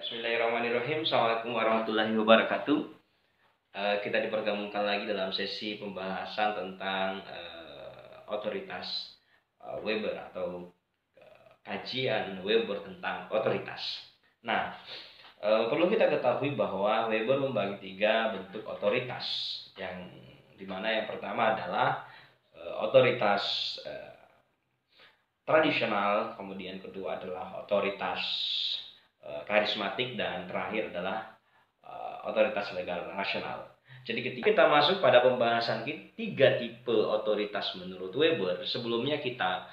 Bismillahirrahmanirrahim. Assalamualaikum warahmatullahi wabarakatuh. Kita dipertemukan lagi dalam sesi pembahasan tentang otoritas Weber atau kajian Weber tentang otoritas. Nah, perlu kita ketahui bahwa Weber membagi 3 bentuk otoritas, yang dimana yang pertama adalah otoritas tradisional, kemudian kedua adalah otoritas karismatik, dan terakhir adalah otoritas legal nasional. Jadi ketika kita masuk pada pembahasan 3 tipe otoritas menurut Weber, sebelumnya kita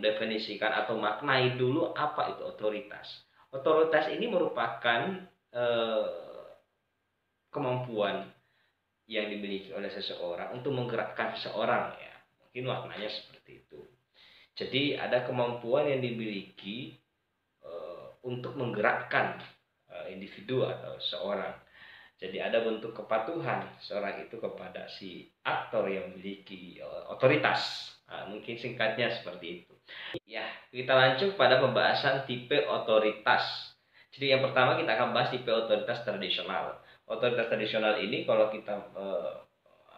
definisikan atau maknai dulu apa itu otoritas. Otoritas ini merupakan kemampuan yang dimiliki oleh seseorang untuk menggerakkan seseorang, ya. Mungkin maknanya seperti itu. Jadi ada kemampuan yang dimiliki untuk menggerakkan individu atau seorang. Jadi ada bentuk kepatuhan seorang itu kepada si aktor yang memiliki otoritas. Mungkin singkatnya seperti itu. Ya, kita lanjut pada pembahasan tipe otoritas. Jadi yang pertama kita akan bahas tipe otoritas tradisional. Otoritas tradisional ini kalau kita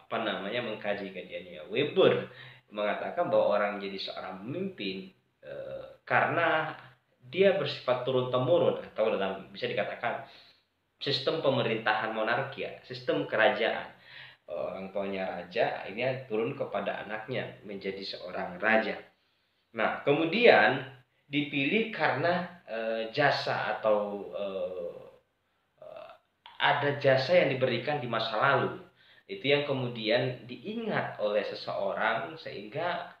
mengkaji kajiannya Weber mengatakan bahwa orang menjadi seorang pemimpin karena dia bersifat turun-temurun, atau dalam bisa dikatakan sistem pemerintahan monarki, sistem kerajaan. Orang tuanya raja, ini turun kepada anaknya menjadi seorang raja. Nah, kemudian dipilih karena jasa atau ada jasa yang diberikan di masa lalu. Itu yang kemudian diingat oleh seseorang sehingga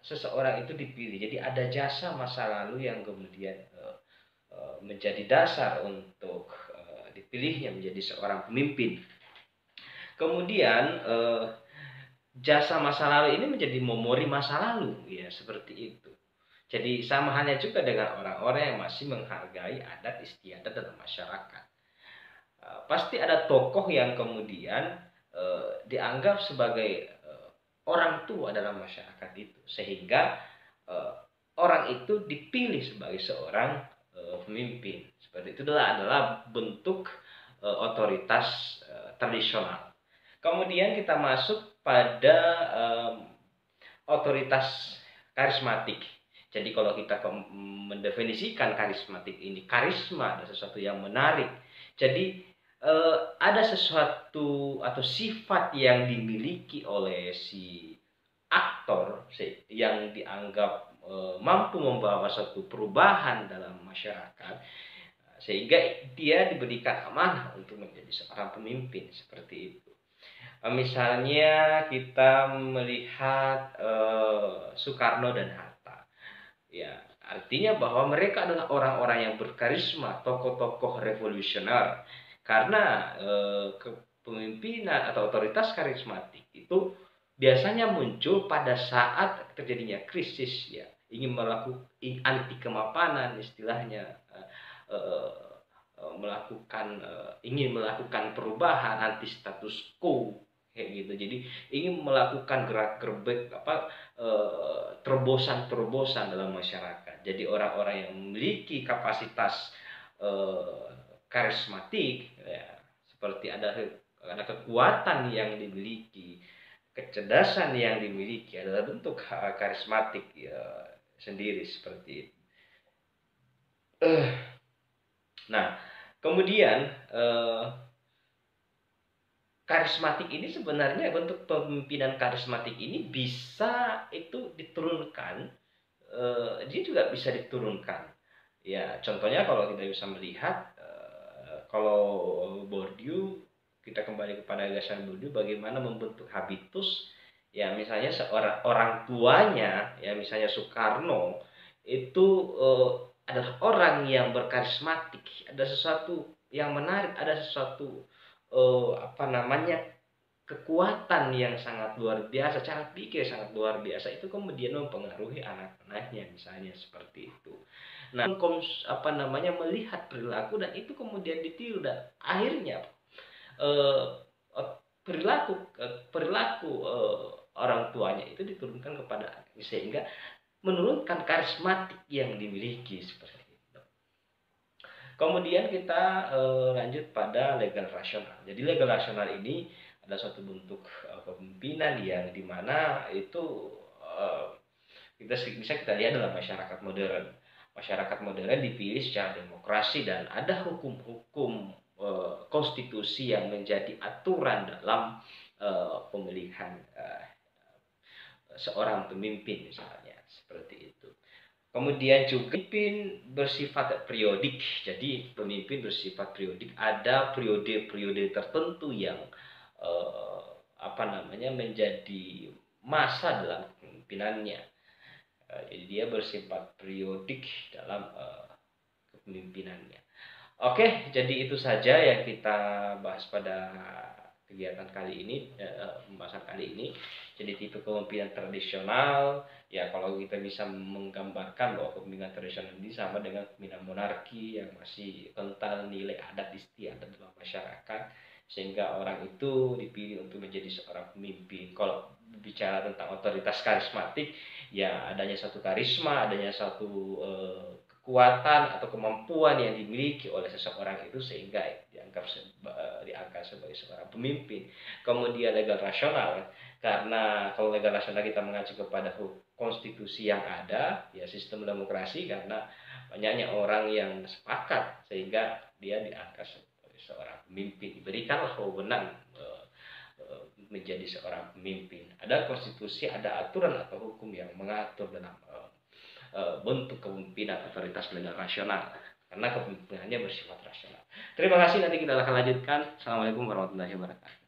seseorang itu dipilih. Jadi ada jasa masa lalu yang kemudian menjadi dasar untuk dipilihnya menjadi seorang pemimpin. Kemudian jasa masa lalu ini menjadi memori masa lalu, ya, seperti itu. Jadi sama halnya juga dengan orang-orang yang masih menghargai adat istiadat dalam masyarakat. Pasti ada tokoh yang kemudian dianggap sebagai orang tua dalam masyarakat itu, sehingga orang itu dipilih sebagai seorang pemimpin. Seperti itu adalah bentuk otoritas tradisional. Kemudian kita masuk pada otoritas karismatik. Jadi kalau kita mendefinisikan karismatik ini, karisma adalah sesuatu yang menarik. Jadi ada sesuatu atau sifat yang dimiliki oleh si aktor yang dianggap mampu membawa suatu perubahan dalam masyarakat, sehingga dia diberikan amanah untuk menjadi seorang pemimpin, seperti itu. Misalnya kita melihat Soekarno dan Hatta, ya, artinya bahwa mereka adalah orang-orang yang berkarisma, tokoh-tokoh revolusioner. Karena kepemimpinan atau otoritas karismatik itu biasanya muncul pada saat terjadinya krisis, ya, ingin melakukan anti kemapanan istilahnya, ingin melakukan perubahan, anti status quo, kayak gitu. Jadi ingin melakukan gerak-gerik terobosan-terobosan dalam masyarakat. Jadi orang-orang yang memiliki kapasitas karismatik, ya, seperti ada kekuatan yang dimiliki, kecerdasan yang dimiliki adalah bentuk karismatik, ya, sendiri, seperti itu. Nah, kemudian karismatik ini sebenarnya, bentuk pemimpinan karismatik ini bisa itu diturunkan, dia juga bisa diturunkan. Ya, contohnya kalau kita bisa melihat kalau Bourdieu, kita kembali kepada gagasan Bourdieu bagaimana membentuk habitus, ya, misalnya seorang orang tuanya, ya, misalnya Soekarno itu adalah orang yang berkarismatik, ada sesuatu yang menarik, ada sesuatu kekuatan yang sangat luar biasa, cara pikir sangat luar biasa, itu kemudian mempengaruhi anak-anaknya, misalnya seperti itu. Nah, melihat perilaku dan itu kemudian ditiru, dan akhirnya perilaku orang tuanya itu diturunkan kepada anaknya, sehingga menurunkan karismatik yang dimiliki seperti itu. Kemudian kita lanjut pada legal rasional. Jadi legal rasional ini adalah suatu bentuk kepemimpinan yang dimana itu bisa kita lihat dalam masyarakat modern. Masyarakat modern dipilih secara demokrasi dan ada hukum-hukum konstitusi yang menjadi aturan dalam pemilihan seorang pemimpin misalnya seperti itu. Kemudian juga pemimpin bersifat periodik. Jadi pemimpin bersifat periodik, ada periode-periode tertentu yang menjadi masa dalam kepemimpinannya. Jadi dia bersifat periodik dalam kepemimpinannya. Oke, jadi itu saja yang kita bahas pada kegiatan kali ini, pembahasan kali ini. Jadi tipe kepemimpinan tradisional, ya kalau kita bisa menggambarkan bahwa kepemimpinan tradisional ini sama dengan kepemimpinan monarki yang masih kental nilai adat istiadat dalam masyarakat, sehingga orang itu dipilih untuk menjadi seorang pemimpin. Kalau bicara tentang otoritas karismatik, ya adanya satu karisma, adanya satu kekuatan atau kemampuan yang dimiliki oleh seseorang itu sehingga dianggap sebagai seorang pemimpin. Kemudian legal rasional, karena kalau legal rasional kita mengacu kepada konstitusi yang ada, ya sistem demokrasi, karena banyaknya orang yang sepakat sehingga dia diangkat sebagai seorang pemimpin, diberikanlah wewenang menjadi seorang pemimpin. Ada konstitusi, ada aturan atau hukum yang mengatur dalam bentuk kepemimpinan otoritas legal rasional, karena kepemimpinannya bersifat rasional. Terima kasih, nanti kita akan lanjutkan. Assalamualaikum warahmatullahi wabarakatuh.